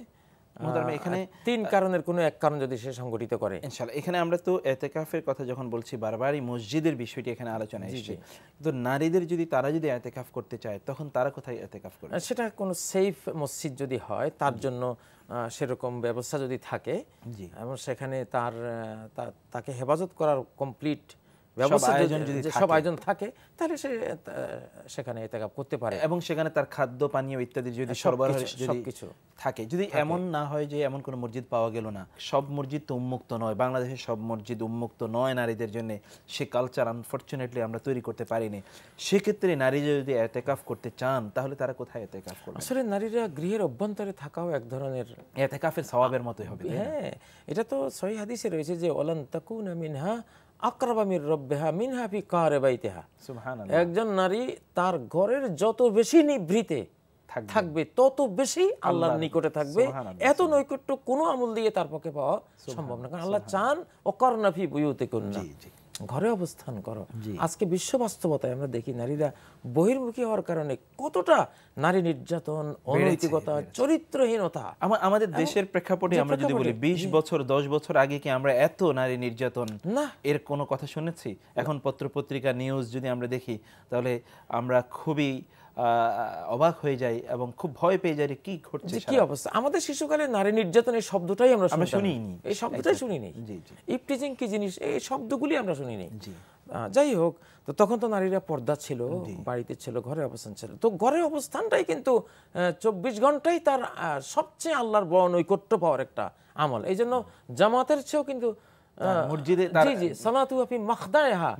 এখানে 3 কারণের কোনো এক কারণ যদি সে সংগঠিত করে ইনশাআল্লাহ। এখানে আমরা তো ইতিকাফের কথা যখন বলছি বারবারই মসজিদের বিষয়টি এখানে আলোচনা এসেছে। তো নারীদের যদি তারা ইতিকাফ করতে চায় তখন তারা কোথায় ইতিকাফ করবে? সেটা কোনো সেফ মসজিদ যদি হয়, তার জন্য সেরকম ব্যবস্থা যদি থাকে এবং সেখানে তাকে হেফাজত করার কমপ্লিট ব্যবস্থা, সব আয়োজন থাকে, তাহলে সে সেখানে ইতিকাফ করতে পারে এবং সেখানে তার খাদ্য পানীয় ইত্যাদি যদি সরবরাহ সবকিছু থাকে। যদি এমন না হয় যে এমন কোনো মসজিদ পাওয়া গেল না, সব মসজিদ তো উন্মুক্ত নয়, বাংলাদেশের সব মসজিদ উন্মুক্ত নয় নারীদের জন্য, সে কালচার আনফরচুনেটলি আমরা তৈরি করতে পারিনি, সেক্ষেত্রে নারীরা যদি ইতিকাফ করতে চান তাহলে তারা কোথায় ইতিকাফ করবে? আসলে নারীরা গৃহের অভ্যন্তরে থাকাও এক ধরনের ইতিকাফের সওয়াবের মতোই হবে। হ্যাঁ, এটা তো সহিহ হাদিসে রয়েছে যে ওয়ালান তাকুনা মিনহা আকরাবা মির রাব্বিহা মিনহা ফি কারি বাইতিহা। সুবহানাল্লাহ। একজন নারী তার ঘরের যত বেশি নিভৃতে থাকবে তত বেশি আল্লাহর নিকটে থাকবে। এত নৈকট্য কোনো আমল দিয়ে তার পক্ষে পাওয়া সম্ভব না, কারণ আল্লাহ চান ওয়াকারনা ফি বুয়ুতিকুন্না, ঘরে অবস্থান করো। আজকে বিশ্ব বাস্তবতায় আমরা দেখি নারীরা বহির্মুখী হওয়ার কারণে কতটা নারী নির্যাতন, অনৈতিকতা, চরিত্রহীনতা। আমাদের দেশের প্রেক্ষাপটে আমরা যদি বলি 20 বছর 10 বছর আগে কি আমরা এত নারী নির্যাতন এর কোনো কথা শুনেছি? এখন পত্রপত্রিকা নিউজ যদি আমরা দেখি তাহলে আমরা খুবই অবাক হয়ে যাই এবং খুব ভয় পেয়ে যাই কি ঘটছে, কি অবস্থা। আমাদের শিশুকালে নারী নির্যাতনের শব্দটাই আমরা শুনিনি, এই শব্দটাই শুনিনি। ইফটিজিং কি জিনিস, এই শব্দগুলি আমরা শুনিনি। যাই হোক, তো তখন তো নারীরা পর্দা ছিল, বাড়িতে ছিল, ঘরে অবস্থান ছিল। তো ঘরের অবস্থানটাই কিন্তু 24 ঘন্টাই তার সবচেয়ে আল্লাহর বড় নৈকট্য পাওয়ার একটা আমল। এই জন্য জামাতের চেয়েও কিন্তু মসজিদে সালাতু ফি মাখদাইহা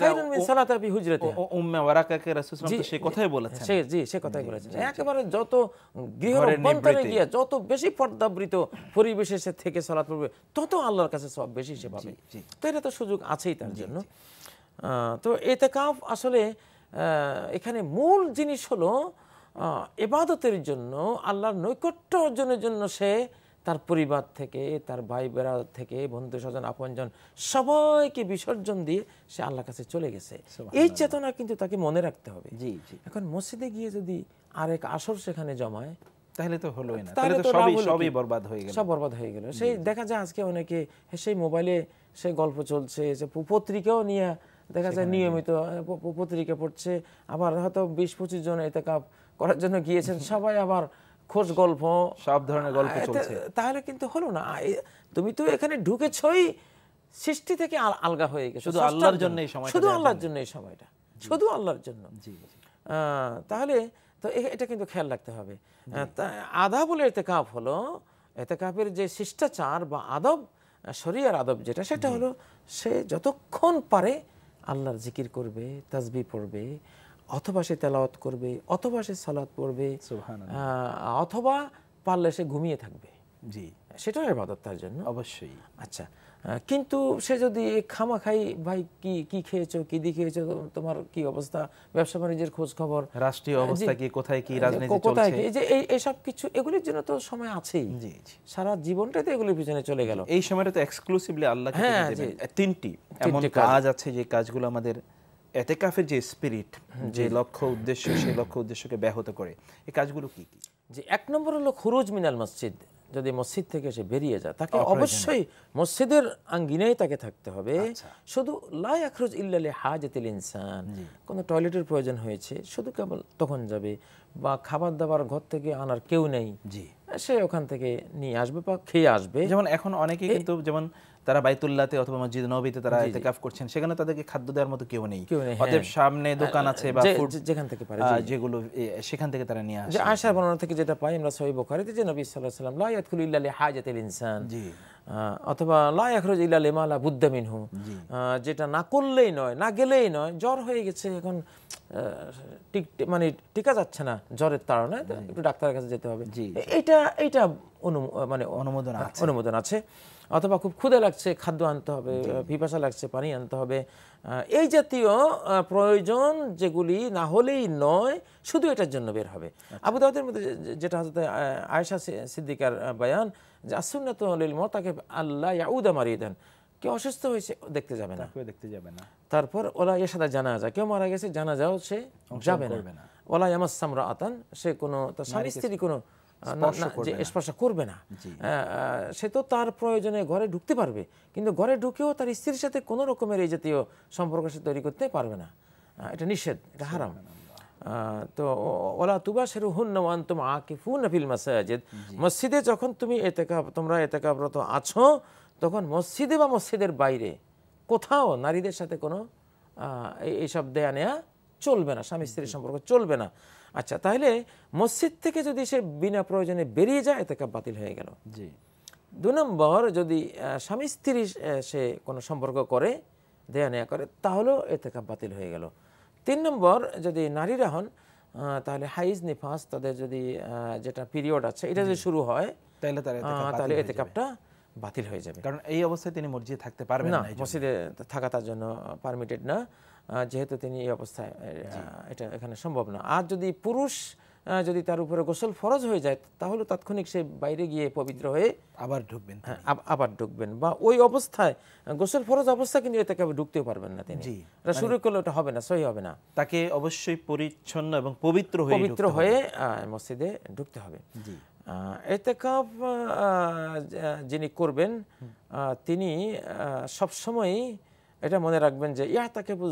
খায়রুন মিন সালাতি ফি হুজরাতিহা। উম্মে ওয়ারাকাকে রাসূল সাল্লাল্লাহু আলাইহি ওয়াসাল্লাম সে কথাই বলেছেন। সে কথাই বলেছেন। একেবারে যত গৃহের অভ্যন্তরে গিয়ে যত বেশি পর্দাবৃত পরিবেশে সে থেকে সালাত পড়বে তত আল্লাহর কাছে সব বেশি সে পাবে। তো এটা তো সুযোগ আছেই তার জন্য। তো ইতিকাফ আসলে এখানে মূল জিনিস হলো ইবাদতের জন্য, আল্লাহর নৈকট্য অর্জনের জন্য সে তার পরিবার থেকে, তার ভাই বেরাদর থেকে, বন্ধু স্বজন আপনজন সবাইকে বিসর্জন দিয়ে সে আল্লাহর কাছে চলে গেছে। এই চেতনা কিন্তু তাকে মনে রাখতে হবে। জি জি। এখন মসজিদে গিয়ে যদি আরেক আসর সেখানে জমায়, তাহলে তো হলোই না, তাহলে তাহলে তো তো লাভ হলো সবই কি? বরবাদ হয়ে গেল। সব বরবাদ হয়ে গেল। সেই দেখা যায় আজকে অনেকে সেই মোবাইলে সে গল্প চলছে, যে পত্রিকাও নিয়ে দেখা যায় নিয়মিত পত্রিকা পড়ছে, আবার হয়তো 20-25 জন ইতিকাফ করার জন্য গিয়েছেন, সবাই আবার খোঁজ গল্প, সব ধরনের গল্প চলছে। তাহলে কিন্তু হলো না। তুমি তো এখানে ঢুকেছই সৃষ্টি থেকে আলগা হয়ে গেছে, শুধু আল্লাহর জন্য এই সময়টা, শুধু আল্লাহর জন্য এই সময়টা, শুধু আল্লাহর জন্য। জি জি। তাহলে তো এটা কিন্তু খেয়াল রাখতে হবে। আদাবুল ইতিকাফ হলো, ইতিকাফের যে শিষ্টাচার বা আদব, শরিয়ার আদব যেটা, সেটা হলো সে যতক্ষণ পারে আল্লাহর জিকির করবে, তাসবিহ পড়বে, অথবা সে তেলাওয়াত করবে, অথবা সে সালাত পড়বে, অথবা পারলে সে ঘুমিয়ে থাকবে। জি, সেটাও ইবাদত তার জন্য অবশ্যই। আচ্ছা, কিন্তু সে যদি খামাখাই, ভাই কি খেয়েছো, কি দিয়ে খেয়েছো, তোমার কি অবস্থা, ব্যবসা বাণিজ্যের খোঁজ খবর, রাষ্ট্রীয় অবস্থা কি, কোথায় কি রাজনীতি কোথায় চলছে, এই যে এইসব কিছু, এগুলির জন্য তো সময় আছেই। জি জি। সারা জীবনটাই তো এগুলির পিছনে চলে গেল। এই সময়টা তো এক্সক্লুসিভলি আল্লাহকে দিবেন। তিনটি এমন কাজ আছে যে কাজগুলো আমাদের ইতিকাফের যে স্পিরিট, যে লক্ষ্য উদ্দেশ্য, সেই লক্ষ্য উদ্দেশ্যকে ব্যাহত করে। এই কাজগুলো কি কি? যে 1 নম্বর হলো খুরুজ মিনাল মসজিদ। যদি মসজিদ থেকে সে বেরিয়ে যায়, তাকে অবশ্যই মসজিদের আঙ্গিনায় তাকে থাকতে হবে। শুধু লা ইয়াখরুজ ইল্লা লিহাজাতিল ইনসান, কোনো টয়লেটের প্রয়োজন হয়েছে শুধু কেবল তখন যাবে, বা খাবার দাবার ঘর থেকে আনার কেউ নেই, জি, সে ওখান থেকে নিয়ে আসবে বা খেয়ে আসবে। যেমন এখন অনেকে কিন্তু যেমন তারা বাইতুল্লাহতে অথবা মসজিদ নববীতে তারা ইতিকাফ করছেন, সেখানে তাদেরকে খাদ্য দেওয়ার মতো কেউ নেই। অতএব সামনে দোকান আছে বা ফুড যেখান থেকে পারে, যেগুলো সেখান থেকে তারা নিয়ে আসে। যে আয়েশার বর্ণনা থেকে যেটা পাই আমরা সহিহ বুখারীতে, যে নবী সাল্লাল্লাহু আলাইহি ওয়াসাল্লাম লা ইয়াদখুলু ইল্লা লিহাজাতিল ইনসান, জি, অথবা লা ইয়াখরুজু ইল্লা লিমা লা বুদ্দা মিনহু, যেটা না করলেই নয়, না গেলেই নয়। জ্বর হয়ে গেছে, এখন মানে টিকা যাচ্ছে না জ্বরের তাড়নায়, একটু ডাক্তারের কাছে যেতে হবে, এইটা মানে অনুমোদন আছে। অথবা খুব ক্ষুধা লাগছে, খাদ্য আনতে হবে, পিপাসা লাগছে, পানি আনতে হবে। এই জাতীয় প্রয়োজন যেগুলি না হলেই নয়, শুধু এটার জন্য বের হবে। আবু দাউদের মধ্যে যেটা হযরত আয়েশা সিদ্দিকার বয়ান, যে আসুন্নাতু লিল মুতাকিফ আল্লা ইয়াউদা মারিদান, কেউ অসুস্থ হয়েছে দেখতে যাবে না, তারপর ওলা ইয়াশাদা জানাজা, কেউ মারা গেছে জানাজাও সে যাবে না, ওলা ইয়ামাসসামরা আতান, সে কোনো তার স্বামী স্ত্রী কোনো স্পর্শ করবে না। সে তো তার প্রয়োজনে ঘরে ঢুকতে পারবে, কিন্তু ঘরে ঢুকেও তার স্ত্রীর সাথে কোনো রকমের এই জাতীয় সম্পর্ক সে তৈরি করতে পারবে না, এটা নিষেধ, এটা হারাম। তো ওলা তুবাশিরুহুন্না ওয়া আনতুম আকিফুনা ফিল মাসাজিদ, মসজিদে যখন তোমরা ইতিকাফরত আছো, তখন মসজিদে বা মসজিদের বাইরে কোথাও নারীদের সাথে কোনো এইসব দেয়া নেয়া চলবে না, স্বামী স্ত্রীর সম্পর্ক চলবে না। আচ্ছা, তাহলে মসজিদ থেকে যদি সে বিনা প্রয়োজনে বেরিয়ে যায়, ইতিকাফ বাতিল হয়ে গেল। জি। 2 নম্বর, যদি স্বামী স্ত্রী সে কোনো সম্পর্ক করে, দেয়া নেয়া করে, তাহলেও ইতিকাফ বাতিল হয়ে গেল। 3 নম্বর, যদি নারীরা হন, তাহলে হাইজ নিফাস, তাদের যদি যেটা পিরিয়ড আছে এটা যদি শুরু হয়, তাহলে ইতিকাফটা বাতিল হয়ে যাবে। কারণ এই অবস্থায় তিনি মসজিদে থাকতে পারবেন না, মসজিদে থাকা তার জন্য পারমিটেড না, যেহেতু তিনি এই অবস্থায়, এটা এখানে সম্ভব না। আর যদি পুরুষ যদি তার উপরে গোসল ফরজ হয়ে যায়, তাহলে তাৎক্ষণিক সে বাইরে গিয়ে পবিত্র হয়ে আবার ঢুকবেন, বা ওই অবস্থায় গোসল ফরজ অবস্থা কিন্তু এতে কেউ ঢুকতেও পারবেন না তিনি, এটা শুরু করলে ওটা হবে না, সহি হবে না। তাকে অবশ্যই পরিচ্ছন্ন এবং পবিত্র হয়ে মসজিদে ঢুকতে হবে। ইতিকাফ যিনি করবেন, তিনি সবসময় এটা মনে রাখবেন যে ইয়াতাকিফু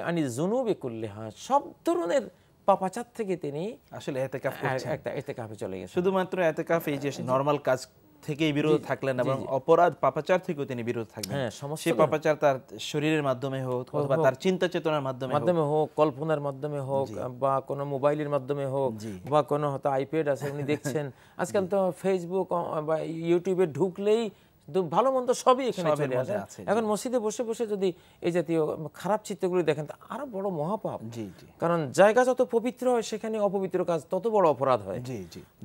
আনি যুনুবি কুল্লিহা, সব ধরনের পাপাচার থেকে তিনি আসলে ইতিকাফ করছেন, একটা ইতিকাফে চলে গেছেন। শুধুমাত্র ইতিকাফ এই যে নরমাল কাজ থেকেই বিরত থাকলেন, এবং অপরাধ পাপাচার থেকেও তিনি বিরত থাকবেন। সেই পাপাচার তার শরীরের মাধ্যমে হোক, অথবা তার চিন্তা চেতনার মাধ্যমে হোক, কল্পনার মাধ্যমে হোক, বা কোনো মোবাইলের মাধ্যমে হোক, বা কোনো হয়তো আইপ্যাড আছে উনি দেখছেন। আজকাল তো ফেসবুক বা ইউটিউবে ঢুকলেই ভালো মন্দ সবই এখানে চলে আসে। এখন মসজিদে বসে বসে যদি এই জাতীয় খারাপ চিত্রগুলি দেখেন, তা আরো বড় মহাপাপ। কারণ জায়গা যত পবিত্র হয়, সেখানে অপবিত্র কাজ তত বড় অপরাধ হয়।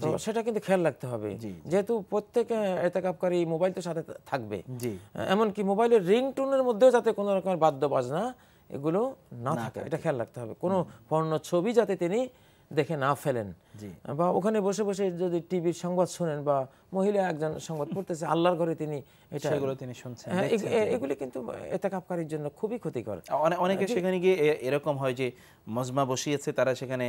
তো সেটা কিন্তু খেয়াল রাখতে হবে, যেহেতু প্রত্যেক ইতিকাফকারী মোবাইল তো সাথে থাকবে, এমনকি মোবাইলের রিংটোনের মধ্যেও যাতে কোনো রকমের বাদ্য বাজনা এগুলো না থাকে, এটা খেয়াল রাখতে হবে। কোনো পর্ণ ছবি যাতে তিনি দেখে না ফেলেন, বা ওখানে বসে বসে যদি টিভির সংবাদ শুনেন বা মহিলা একজন সংবাদ পড়তেছে আল্লাহর ঘরে তিনি এটা সেগুলো তিনি শুনছেন, এগুলি কিন্তু এতেকাফকারীর জন্য খুবই ক্ষতিকর। অনেকে সেখানে গিয়ে এরকম হয় যে মজমা বসিয়েছে, তারা সেখানে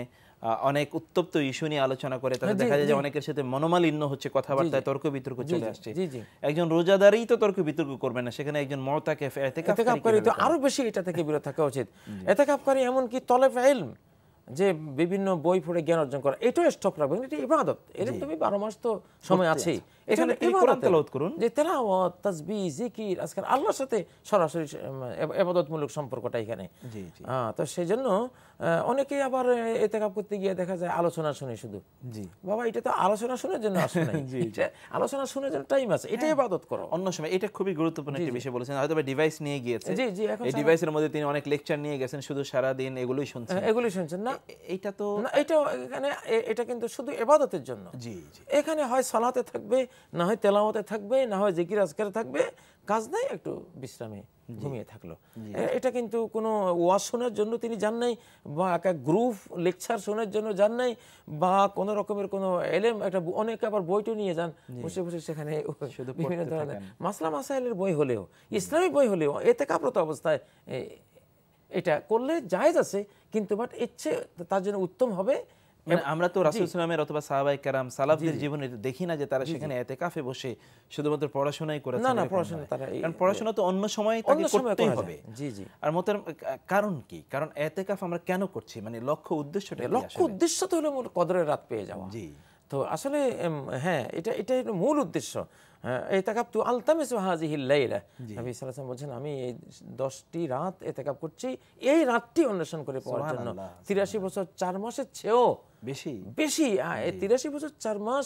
অনেক উত্তপ্ত ইস্যু নিয়ে আলোচনা করে, তাদের দেখা যায় যে অনেকের সাথে মনোমালিন্য হচ্ছে, কথাবার্তায় তর্ক বিতর্ক চলে আসছে। একজন রোজাদারই তো তর্ক বিতর্ক করবে না, সেখানে একজন মুতাকিফ এতেকাফকারী তো আরো বেশি এটা থেকে বিরত থাকা উচিত। এতেকাফকারী এমনকি তলেব ইলম, যে বিভিন্ন বই পড়ে জ্ঞান অর্জন করা, এটাও স্টক রাখবেন, এটা ইবাদত। এর তুমি 12 মাস তো সময় আছেই, এখানে কোরআন তেলাওয়াত করুন, যে তেলাওয়াত, তাসবিহ, জিকির, আজকাল আল্লাহর সাথে সরাসরি ইবাদতমূলক সম্পর্কটা এখানে। তো সেই জন্য অনেকেই আবার ইতিকাফ করতে গিয়ে দেখা যায় আলোচনা শুনে শুধু। বাবা, এটা তো আলোচনা শোনার জন্য আসে না, আলোচনা শোনার জন্য টাইম আছে, এটাই ইবাদত করো অন্য সময়। এটা খুবই গুরুত্বপূর্ণ একটা বিষয় বলেছেন। হয়তো ডিভাইস নিয়ে গিয়েছে, এই ডিভাইসের মধ্যে তিনি অনেক লেকচার নিয়ে গেছেন, শুধু সারা দিন এগুলোই শুনছেন, না। এটা তো এটা এখানে এটা কিন্তু শুধু ইবাদতের জন্য। এখানে হয় সালাতে থাকবে, না হয় তেলাওয়াতে থাকবে, না হয় জিকির আজকারে থাকবে, কাজ নাই, একটু বিশ্রামে ঘুমিয়ে থাকলো। এটা কিন্তু কোনো ওয়াজ শোনার জন্য তিনি যান নাই, বা একটা গ্রুপ লেকচার শোনার জন্য যান নাই, বা কোনো রকমের কোনো এলেম একটা অনেকে আবার বইটা নিয়ে যান, বসে বসে সেখানে বিভিন্ন ধরনের মাসলা মাসাইলের বই হলেও, ইসলামিক বই হলেও ইতিকাফরত অবস্থায় এটা করলে জায়েজ আছে, কিন্তু বাট ইচ্ছে তার জন্য উত্তম হবে। আমরা তো রাসূল সাল্লাল্লাহু অথবা সাহাবায়ে কেরাম সালাফদের জীবনে দেখি না যে তারা সেখানে ইতিকাফে বসে শুধুমাত্র পড়াশোনাই করেছে। না, পড়াশোনা তারা, কারণ পড়াশোনা তো অন্য সময় তাকে করতেই হবে। আর মোহতারাম, কারণ কি? কারণ ইতিকাফ আমরা কেন করছি, মানে লক্ষ্য উদ্দেশ্যটা কি? লক্ষ্য উদ্দেশ্য তো হলো কদরের রাত পেয়ে যাওয়া। তো আসলে হ্যাঁ, এটাই হলো মূল উদ্দেশ্য। ইতিকাফতু আলতামিসু হাযিহিল লাইলা, নবী সাল্লাল্লাহু আলাইহি ওয়াসাল্লাম বলেন, আমি এই 10টি রাত ইতিকাফ করছি এই রাতটি অন্বেষণ করে পাওয়ার জন্য। 83 বছর 4 মাসের চেয়েও বেশি 83 বছর 4 মাস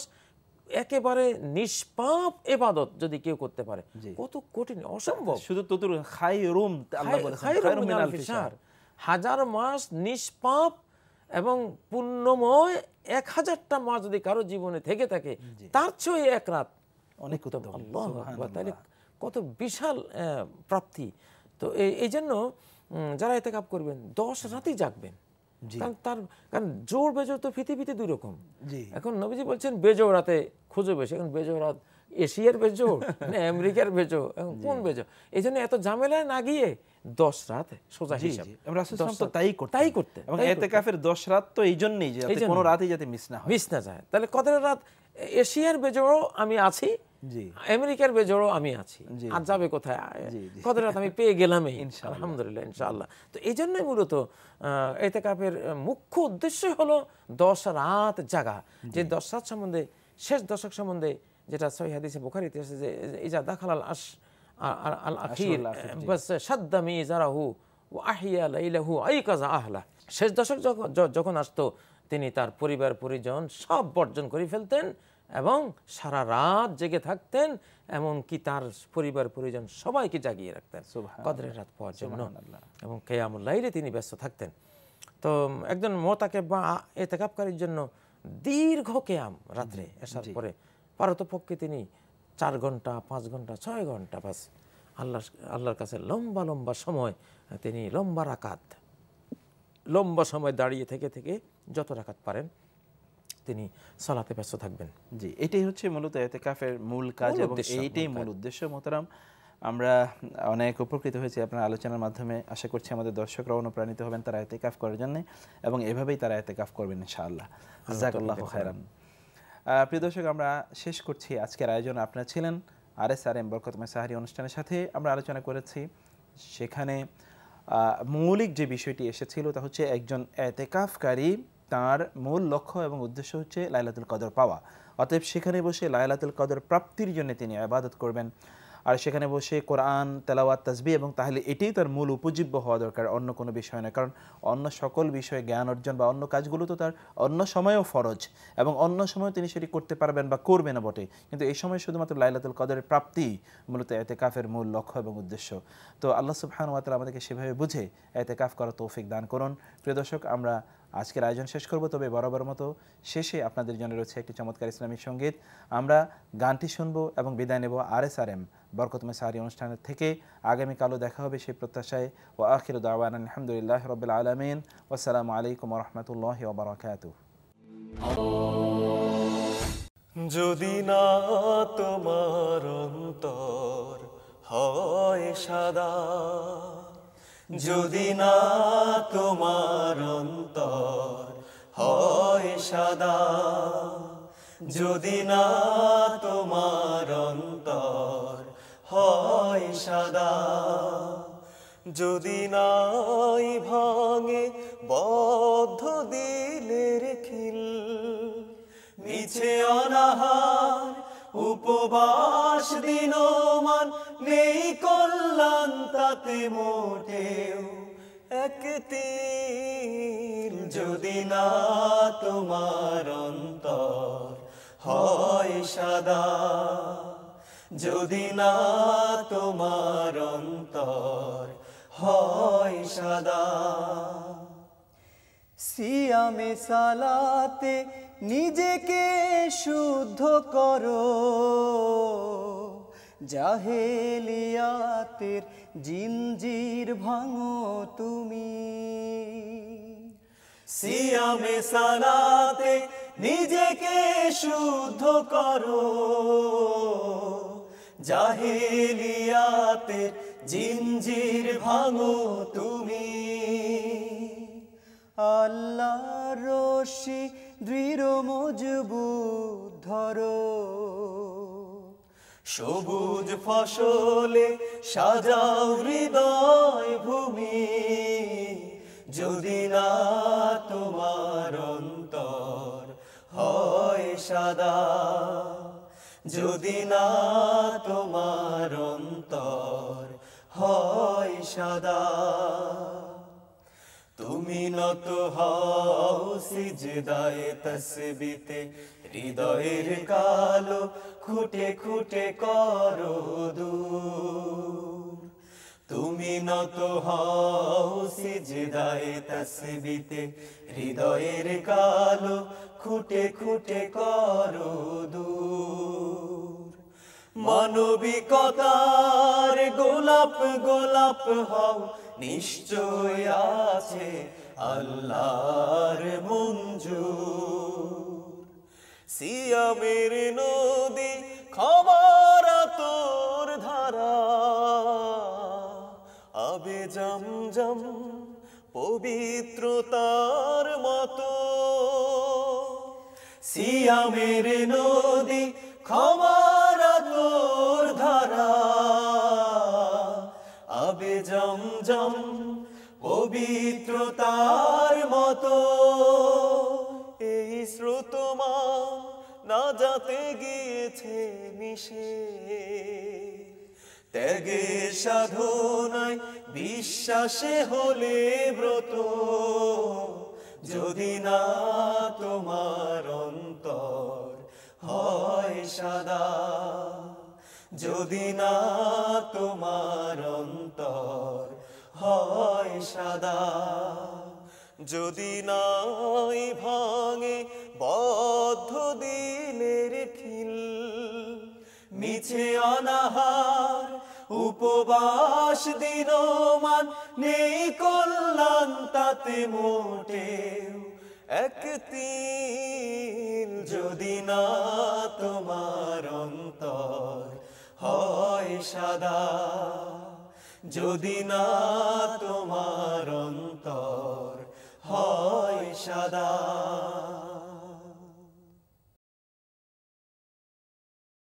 একেবারে নিষ্পাপ ইবাদত যদি কেউ করতে পারে, কত কঠিন, অসম্ভব। শুধু ততুর খায়রুম, আল্লাহ বলেছেন খায়রুম মিন আলফি শাহর, 1000 মাস নিষ্পাপ এবং পুণ্যময় 1000টা মাস যদি কারো জীবনে থেকে থাকে, তার চেয়ে এক রাত অনেক উত্তম। আল্লাহু আকবার, তাহলে কত বিশাল প্রাপ্তি। তো এই জন্য যারা ইতিকাফ করবেন 10 রাতই জাগবেন, কারণ জোর বেজোর তো পৃথিবীতে দুই রকম। এখন নবীজি বলছেন বেজোর রাতে খুঁজে বেশি, এখন বেজোর রাত এশিয়ার বেজোর না আমেরিকার বেজো, এখন কোন বেজো? এই জন্য এত ঝামেলায় না গিয়ে 10 রাত সোজা হিসাব, তাই করতে। এবং ইতিকাফের 10 রাত তো এই জন্যই যে কোনো রাতই যাতে মিস না যায়। তাহলে কদরের রাত এশিয়ার বেজোরও আমি আছি, আমেরিকার বেজোরও আমি আছি, আর যাবে কোথায়? কদরের রাত আমি পেয়ে গেলামই, আলহামদুলিল্লাহ, ইনশাআল্লাহ। তো এই জন্যই মূলত ইতিকাফের মুখ্য উদ্দেশ্য হলো 10 রাত জাগা। যে 10 রাত সম্বন্ধে, শেষ দশক সম্বন্ধে যেটা সহিহ হাদিসে বুখারীতে এসেছে যে ইজা দাখালাল আল আখির বাস শাদ্দা মিজারাহু ওয়া আহইয়া লাইলাহু আইকাযা আহলা। শেষ দশক যখন আসতো, তিনি তার পরিবার পরিজন সব বর্জন করে ফেলতেন এবং সারা রাত জেগে থাকতেন, এমনকি তার পরিবার পরিজন সবাইকে জাগিয়ে রাখতেন কদরের রাত পাওয়ার জন্য, এবং কিয়ামুল লাইলে তিনি ব্যস্ত থাকতেন। তো একজন মুতাকিফ বা ইতিকাফকারীর জন্য দীর্ঘ কিয়াম রাত্রে এশার পরে পারতপক্ষে তিনি 4 ঘন্টা, 5 ঘন্টা, 6 ঘন্টা বাস আল্লাহর কাছে লম্বা লম্বা সময় তিনি লম্বা সময় দাঁড়িয়ে থেকে যত রাকাত পারেন তিনি সালাতে ব্যস্ত থাকবেন। এটাই হচ্ছে মূলত ইতিকাফের মূল কাজ এবং এইটাই মূল উদ্দেশ্য। মোহতারাম, আমরা অনেক উপকৃত হয়েছি আপনার আলোচনার মাধ্যমে। আশা করছি আমাদের দর্শকরা অনুপ্রাণিত হবেন তারা ইতিকাফ করার জন্য, এবং এভাবেই তারা ইতিকাফ করবেন ইনশাআল্লাহ। জাযাকাল্লাহু খায়রান। প্রিয় দর্শক, আমরা শেষ করছি আজকের আয়োজন। আপনারা ছিলেন RSRM বরকতময় সাহারি অনুষ্ঠানের সাথে। আমরা আলোচনা করেছি, সেখানে মৌলিক যে বিষয়টি এসেছিল তা হচ্ছে একজন ইতিকাফকারী তার মূল লক্ষ্য এবং উদ্দেশ্য হচ্ছে লাইলাতুল কদর পাওয়া। অতএব সেখানে বসে লাইলাতুল কদর প্রাপ্তির জন্য তিনি ইবাদত করবেন, আর সেখানে বসে কোরআন তেলাওয়াত তাসবিহ, এবং তাহলে এটাই তার মূল উপজীব্য হওয়া দরকার, অন্য কোনো বিষয় নয়। কারণ অন্য সকল বিষয়ে জ্ঞান অর্জন বা অন্য কাজগুলো তো তার অন্য সময়েও ফরজ, এবং অন্য সময় তিনি সেটি করতে পারবেন বা করবেন না বটে, কিন্তু এই সময় শুধুমাত্র লাইলাতুল কদরের প্রাপ্তি মূলত ইতিকাফের মূল লক্ষ্য এবং উদ্দেশ্য। তো আল্লাহ সুবহানাহু ওয়া তাআলা আমাদেরকে সেভাবে বুঝে ইতিকাফ করার তৌফিক দান করুন। প্রিয় দর্শক, আমরা আজকের আয়োজন শেষ করব, তবে বরাবর মতো শেষে আপনাদের জন্য রয়েছে একটি চমৎকার ইসলামিক সঙ্গীত। আমরা গানটি শুনবো এবং বিদায় নেব RSRM বরকতময় সাহারি অনুষ্ঠানের থেকে। আগামীকালও দেখা হবে সেই প্রত্যাশায়। ওয়া আখিরু দাওয়ানা আলহামদুলিল্লাহি রাব্বিল আলামিন। ওয়াসসালামু আলাইকুম ওয়া রাহমাতুল্লাহি ওয়া বারাকাতুহু। যদি না তোমার অন্তর হয় সাদা, যদি না তোমার অন্তর হয় সাদা, যদি না তোমার অন্তর হয় সাদা, যদি নাই ভাঙে বদ্ধ দিলের খিল, মিছে অনাহার উপবাস দিনমান, নেই কল্যাণ তাতে মোটেও এক তিল, যদি না তোমার অন্তর হয় সাদা, যদি না তোমার অন্তর হয় সাদা। সিয়ামে সালাতে নিজেকে শুদ্ধ করো, জাহেলিয়াতের জিনজির ভাঙো তুমি। সিয়ামে সালাতে নিজেকে শুদ্ধ করো, জাহেলিয়াতের জিনজির ভাঙো তুমি। আল্লাহর রশি দৃঢ় মজবুত ধরো, সবুজ ফসলে সাজাও হৃদয় ভূমি, যদি না তোমার অন্তর হয় সাদা, যদি না তোমার অন্তর হয় সাদা। তুমি নত হও সিজদায়ে তাসবিতে, হৃদয়ের কালো খুঁটে খুঁটে করো দূর। তুমি নত হও সিজদায়ে তাসবিতে, হৃদয়ের কালো খুঁটে খুঁটে করো দূর। মানবিকতার গোলাপ গোলাপ হও, নিশ্চয় আছে আল্লাহর মঞ্জুর। সিয়ামের নদী ক্ষমার তোর ধারা, আবে জমজম পবিত্রতার মতো। সিয়ামের নদী ক্ষমার তোর ধারা, আবে জমজম পবিত্রতার মতো। এই স্রোতমা না যাতে গিয়েছে মিশে, ত্যাগে সাধনায় বিশ্বাসে হলে ব্রত, যদি না তোমার অন্তর হয় সাদা, যদি না তোমার অন্তর হয় সাদা, যদি নাই ভাঙে বদ্ধ দিলের খিল, মিছে অনাহার উপবাস দিনমান, নেই কল্যাণ তাতে মোটেও এক তিল, যদি না তোমার অন্তর হয় সাদা, যদি না তোমার অন্তর হয় সাদা।